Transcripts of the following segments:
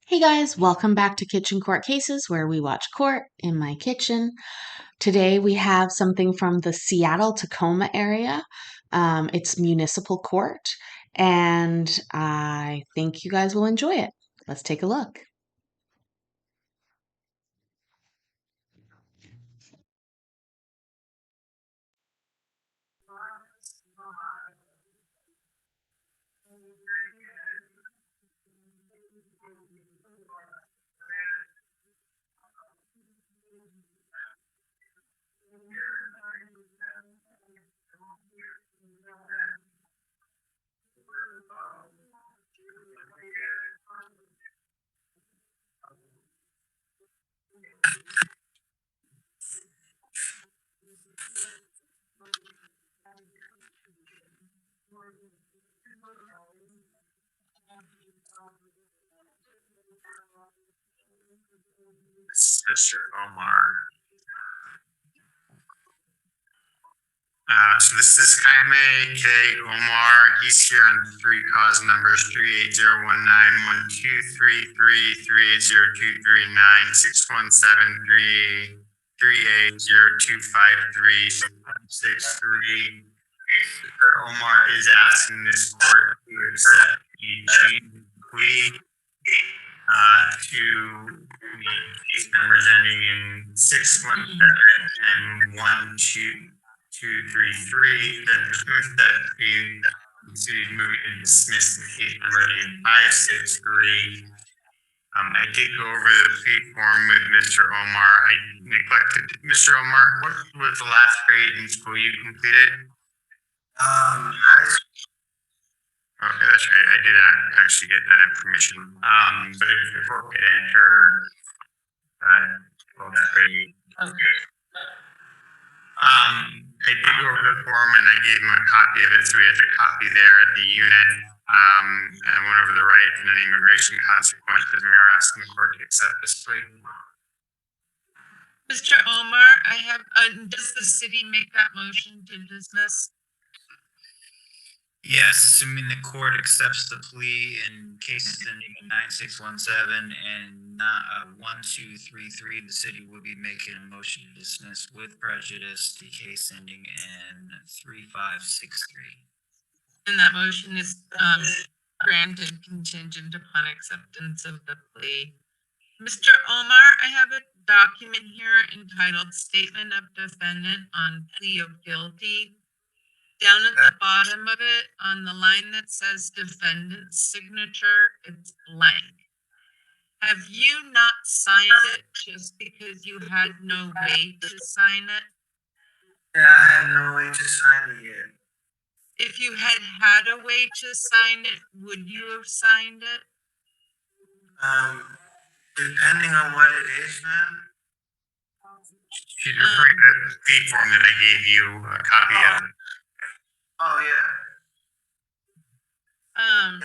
Hey guys, welcome back to Kitchen Court Cases where we watch court in my kitchen. Today we have something from the Seattle Tacoma area. It's municipal court, and I think you guys will enjoy it. Let's take a look. Mr. Omar. So this is Jaime K. Omar. He's here on three cause numbers 380193330389617338025363. Mr. Omar is asking this court to accept the change of plea to the case numbers ending in 617 and 12233. That the city moved and dismissed the case number in 563. I did go over the plea form with Mr. Omar. I neglected. Mr. Omar, what was the last grade in school you completed? Okay, that's right. I did actually get that information. But if you could enter 12th grade. Okay. I did go over the form and I gave him a copy of it, so we had the copy there at the unit. And I went over the right and then immigration consequences. We are asking the court to accept this plea. Mr. Omar, I have, does the city make that motion to dismiss? Yes, assuming the court accepts the plea in cases ending in 9617 and 1233, the city will be making a motion to dismiss with prejudice the case ending in 3563. And that motion is granted contingent upon acceptance of the plea. Mr. Omar, I have a document here entitled Statement of Defendant on Plea of Guilty. Down at the bottom of it, on the line that says defendant's signature, it's blank. Have you not signed it just because you had no way to sign it? Yeah, I had no way to sign it yet. If you had had a way to sign it, would you have signed it? Depending on what it is, ma'am. She's referring to the plea form that I gave you a copy of. Oh, yeah.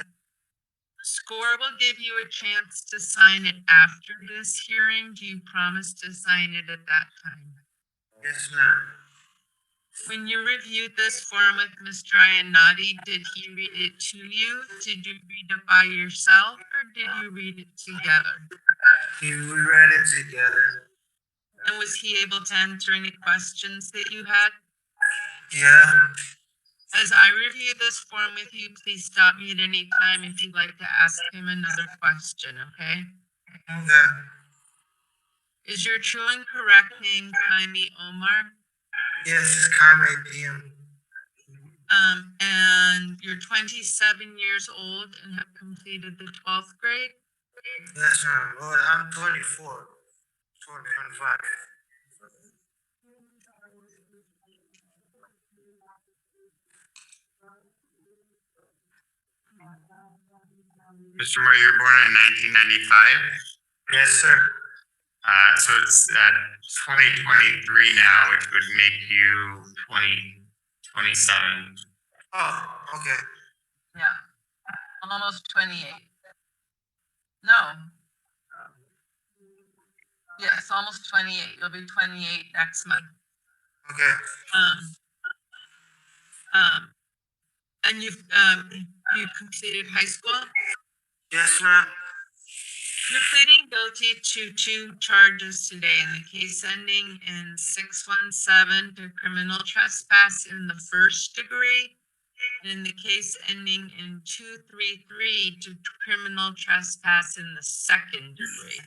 SCORE will give you a chance to sign it after this hearing. Do you promise to sign it at that time? Yes, ma'am. When you reviewed this form with Mr. Iannotti, did he read it to you? Did you read it by yourself or did you read it together? We read it together. And was he able to answer any questions that you had? Yeah. As I review this form with you, please stop me at any time if you'd like to ask him another question, okay? Okay. Is your true and correct name Jaime Omar? Yes, it's Jaime PM. And you're 27 years old and have completed the 12th grade? Yes, ma'am. Well, I'm 24. 25. Mr. Murray, you were born in 1995? Yes, sir. So it's 2023 now, which would make you 27. Oh, okay. Yeah, almost 28. No. Yes, almost 28. You'll be 28 next month. Okay. And you've completed high school? Yes, ma'am. You're pleading guilty to 2 charges today in the case ending in 617 to criminal trespass in the first degree, and in the case ending in 233 to criminal trespass in the second degree.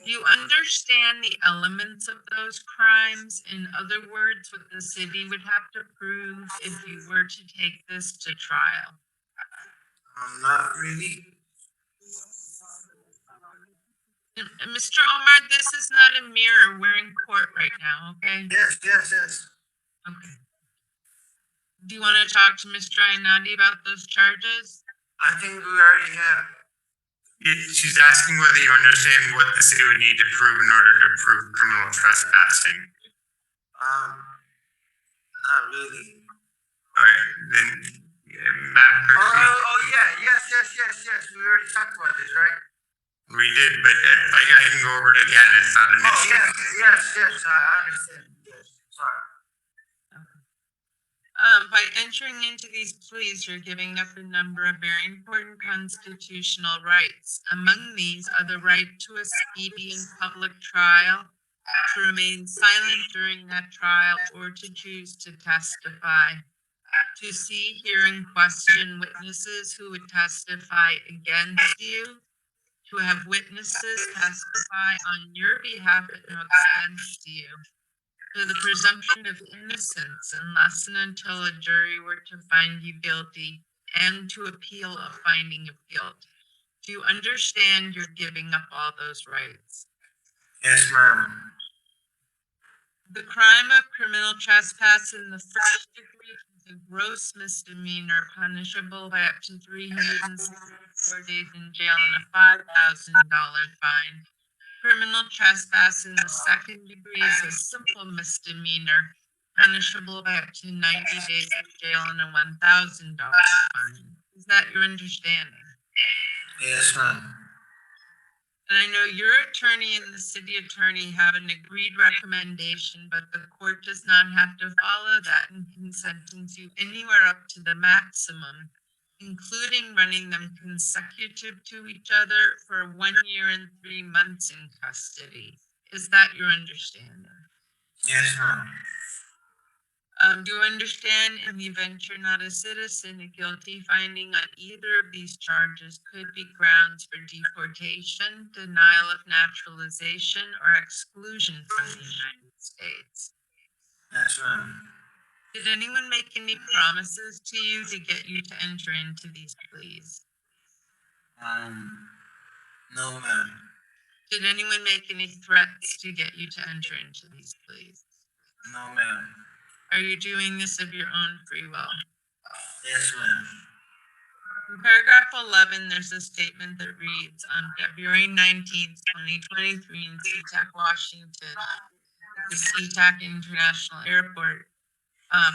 Do you understand the elements of those crimes? In other words, what the city would have to prove if you were to take this to trial? Not really. Mr. Omar, this is not a mirror. We're in court right now, okay? Yes. Okay. Do you want to talk to Mr. Ainadi about those charges? I think we already have. She's asking whether you understand what the city would need to prove in order to prove criminal trespassing. Not really. Alright, then, Madam Clerk. Yes. We already talked about this, right? We did, but I can go over it again. It's not an issue. Yes. I understand. Yes. Sorry. By entering into these pleas, you're giving up a number of very important constitutional rights. Among these are the right to a speedy and public trial, to remain silent during that trial, or to choose to testify, to see, hear, and question witnesses who would testify against you, to have witnesses testify on your behalf at no expense to you, to the presumption of innocence unless and until a jury were to find you guilty, and to appeal a finding of guilt. Do you understand you're giving up all those rights? Yes, ma'am. The crime of criminal trespass in the first degree is a gross misdemeanor punishable by up to 364 days in jail and a $5,000 fine. Criminal trespass in the second degree is a simple misdemeanor punishable by up to 90 days in jail and a $1,000 fine. Is that your understanding? Yes, ma'am. And I know your attorney and the city attorney have an agreed recommendation, but the court does not have to follow that and can sentence you anywhere up to the maximum, including running them consecutive to each other for 1 year and 3 months in custody. Is that your understanding? Yes, ma'am. Do you understand, in the event you're not a citizen, a guilty finding on either of these charges could be grounds for deportation, denial of naturalization, or exclusion from the United States? Yes, ma'am. Did anyone make any promises to you to get you to enter into these pleas? No, ma'am. Did anyone make any threats to get you to enter into these pleas? No, ma'am. Are you doing this of your own free will? Yes, ma'am. In paragraph 11, there's a statement that reads, on February 19th, 2023 in SeaTac, Washington, at the SeaTac International Airport,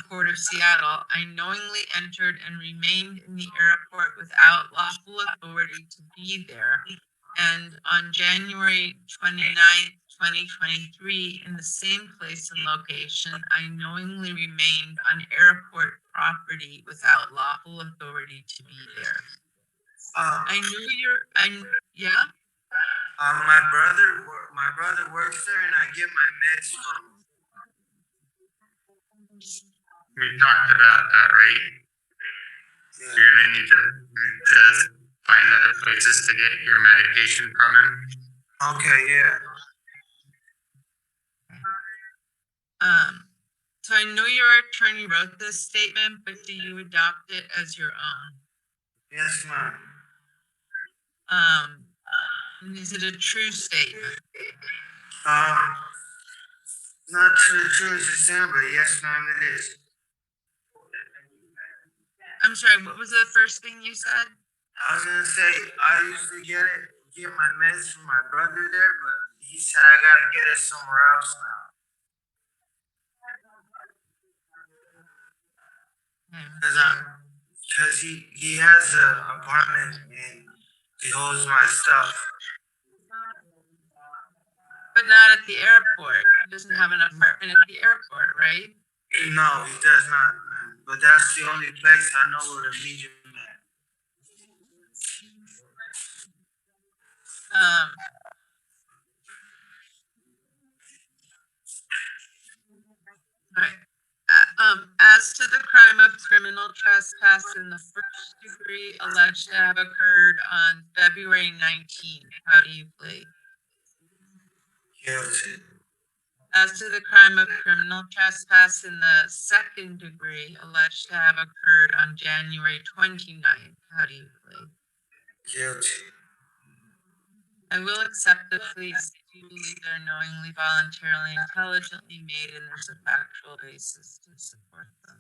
Port of Seattle, I knowingly entered and remained in the airport without lawful authority to be there. And on January 29th, 2023, in the same place and location, I knowingly remained on airport property without lawful authority to be there. I knew yeah? My brother works there and I get my meds from him. We talked about that, right? Yeah. You're gonna need to find other places to get your medication from him. Okay, yeah. So I know your attorney wrote this statement, but do you adopt it as your own? Yes, ma'am. And is it a true statement? Not true as it sounds, but yes, ma'am, it is. I'm sorry, what was the first thing you said? I was gonna say, I usually get my meds from my brother there, but he said I gotta get it somewhere else now. Cause he has an apartment and he holds my stuff. But not at the airport. He doesn't have an apartment at the airport, right? No, he does not, man. But that's the only place I know where to meet him As to the crime of criminal trespass in the first degree alleged to have occurred on February 19th, how do you plead? Guilty. As to the crime of criminal trespass in the second degree alleged to have occurred on January 29th, how do you plead? Guilty. I will accept the pleas if you believe they're knowingly, voluntarily, intelligently made, and there's a factual basis to support them.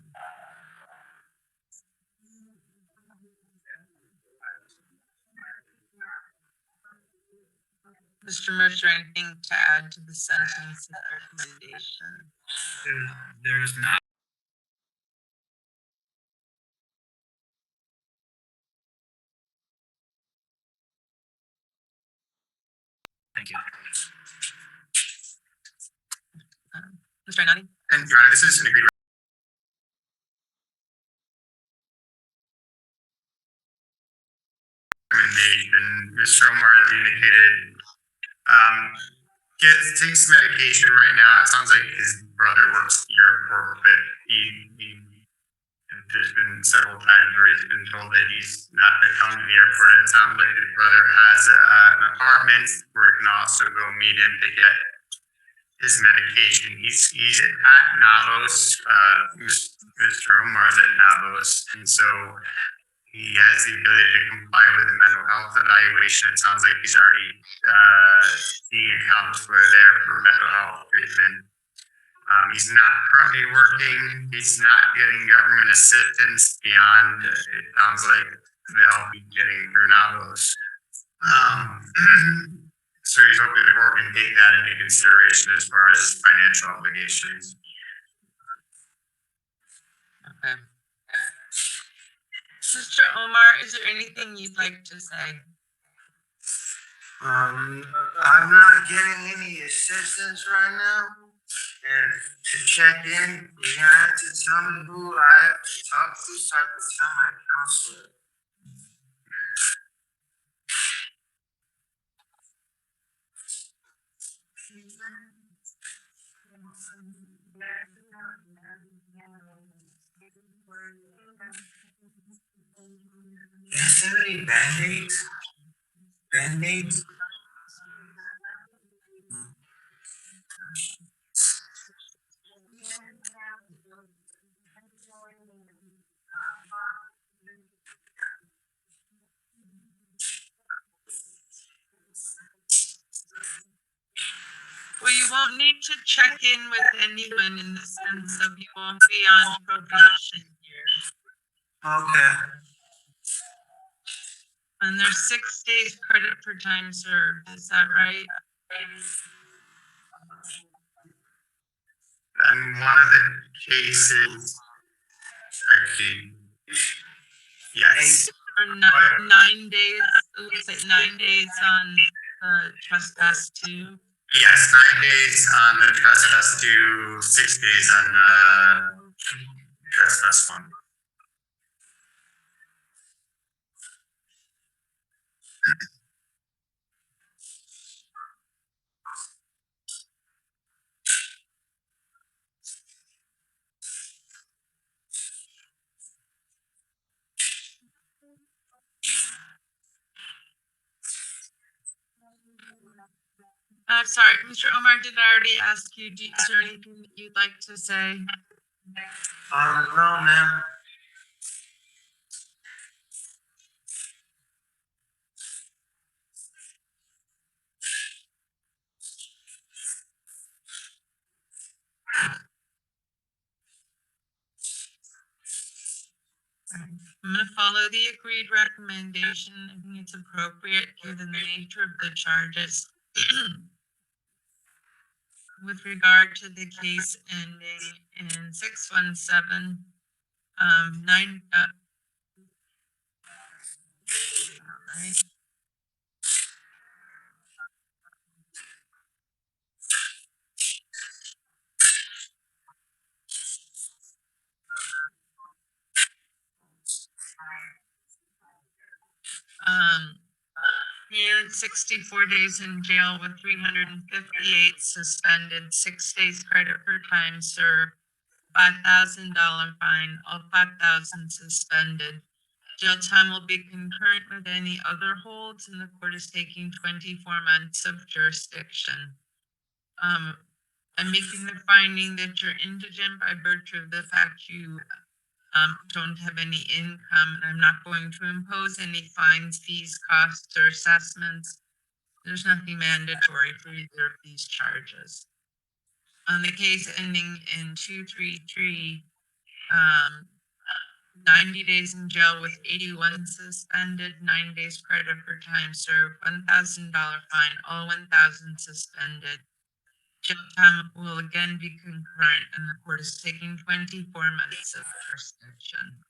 Mr. Mercer, anything to add to the sentence recommendation? There's not. Thank you. Mr. Anani? And Your Honor, this is an agreed recommendation. Mr. Omar has indicated takes medication right now. It sounds like his brother works at the airport, but there's been several times where he's been told that he's not to come to the airport. It sounds like his brother has an apartment where he can also go meet him to get his medication. He's at Navos. Mr. Omar's at Navos, and so he has the ability to comply with the mental health evaluation. It sounds like he's already seeing a counselor there for mental health treatment. He's not currently working. He's not getting government assistance beyond, it sounds like they'll be getting through Navos. So he's hoping the court can take that into consideration as far as financial obligations. Okay. Mr. Omar, is there anything you'd like to say? I'm not getting any assistance right now. And to check in, you're gonna have to tell me who I have to talk to so I can tell my counselor. Is there any band-aids? Band-aids? Well, you won't need to check in with anyone in the sense of you won't be on probation here. Okay. And there's 6 days credit for time served, is that right? And one of the cases, actually, yes. Or 9 days, it looks like 9 days on trespass 2. Yes, 9 days on the trespass 2, 6 days on the trespass 1. Sorry, Mr. Omar, did I already ask you, is there anything that you'd like to say? No, ma'am. I'm going to follow the agreed recommendation. I think it's appropriate given the nature of the charges. With regard to the case ending in 617, 9, right. 364 days in jail with 358 suspended, 6 days credit per time served, $5,000 fine, all 5,000 suspended. Jail time will be concurrent with any other holds, and the court is taking 24 months of jurisdiction. I'm making the finding that you're indigent by virtue of the fact you don't have any income, and I'm not going to impose any fines, fees, costs, or assessments. There's nothing mandatory for either of these charges. On the case ending in 233, 90 days in jail with 81 suspended, 9 days credit for time served, $1,000 fine, all 1,000 suspended. Jail time will again be concurrent, and the court is taking 24 months of jurisdiction.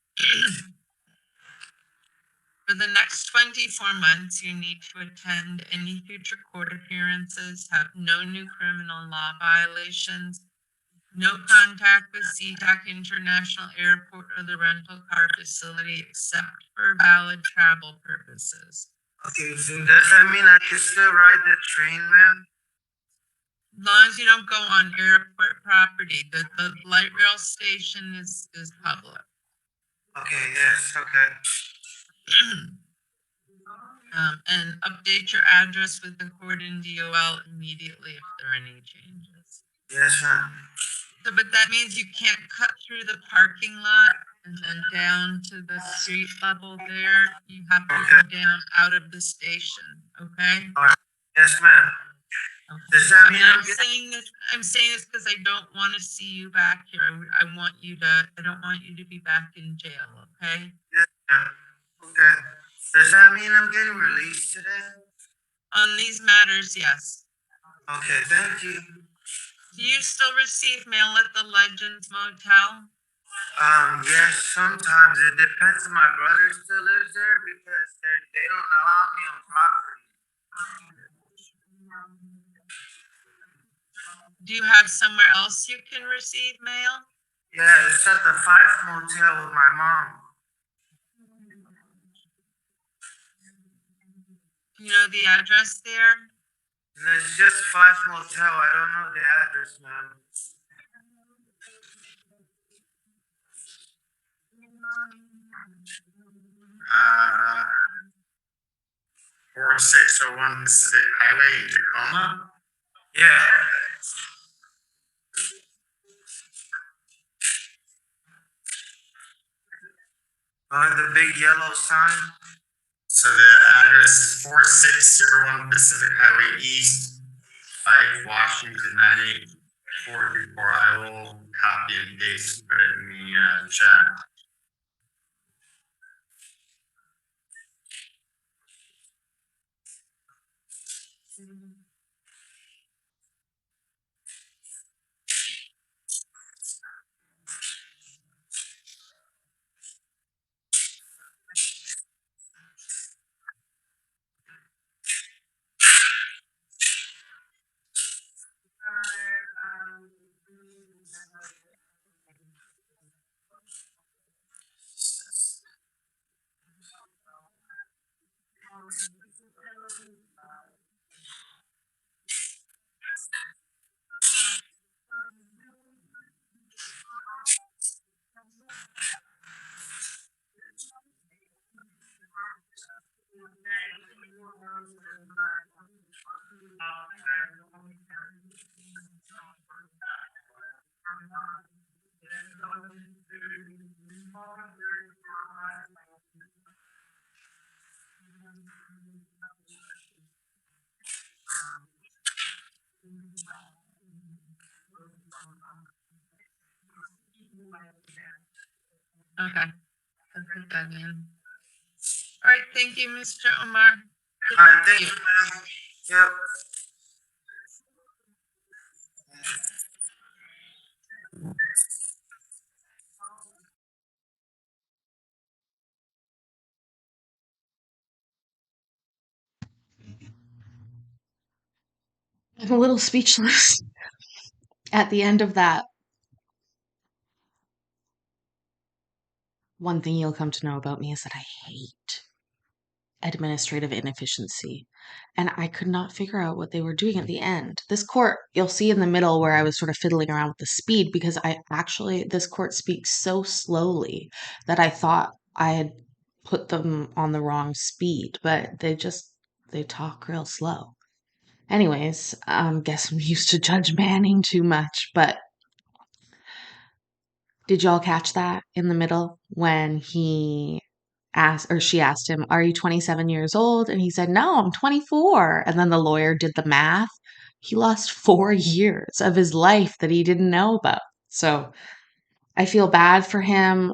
For the next 24 months, you need to attend any future court appearances, have no new criminal law violations, no contact with SeaTac International Airport or the rental car facility except for valid travel purposes. Okay, so does that mean I can still ride the train, ma'am? As long as you don't go on airport property, the light rail station is public. Okay, yes, okay. And update your address with the court and DOL immediately if there are any changes. Yes, ma'am. So, but that means you can't cut through the parking lot and then down to the street level there. You have to go down out of the station, okay? Yes, ma'am. Okay. Does that mean I'm saying this because I don't want to see you back here. I don't want you to be back in jail, okay? Yes, ma'am. Okay. Does that mean I'm getting released today? On these matters, yes. Okay, thank you. Do you still receive mail at the Legends Motel? Yes, sometimes. It depends if my brother still lives there because they don't allow me on property. Do you have somewhere else you can receive mail? Yeah, it's at the 5 Motel with my mom. Do you know the address there? And it's just 5 Motel. I don't know the address, ma'am. Uh, 4601 Pacific Highway in Tacoma. Yeah. The big yellow sign. So the address is 4601 Pacific Highway East, 5 Washington 9844. I will copy and paste, put it in the chat. Okay. I'll put that in. All right, thank you, Mr. Omar. Thank you, ma'am. Yep. I'm a little speechless at the end of that. One thing you'll come to know about me is that I hate administrative inefficiency. And I could not figure out what they were doing at the end. This court, you'll see in the middle where I was sort of fiddling around with the speed because this court speaks so slowly that I thought I had put them on the wrong speed, but they talk real slow. Anyways, guess I'm used to Judge Manning too much, but did y'all catch that in the middle when she asked him, "Are you 27 years old?" And he said, "No, I'm 24." And then the lawyer did the math. He lost 4 years of his life that he didn't know about. So I feel bad for him.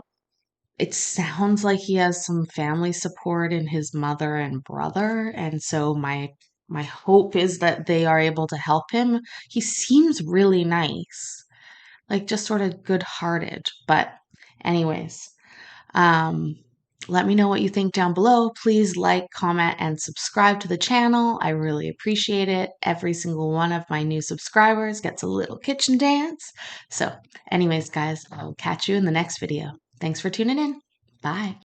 It sounds like he has some family support in his mother and brother. And so my hope is that they are able to help him. He seems really nice, like just sort of good-hearted. But anyways, let me know what you think down below. Please like, comment, and subscribe to the channel. I really appreciate it. Every single one of my new subscribers gets a little kitchen dance. So anyways, guys, I will catch you in the next video. Thanks for tuning in. Bye.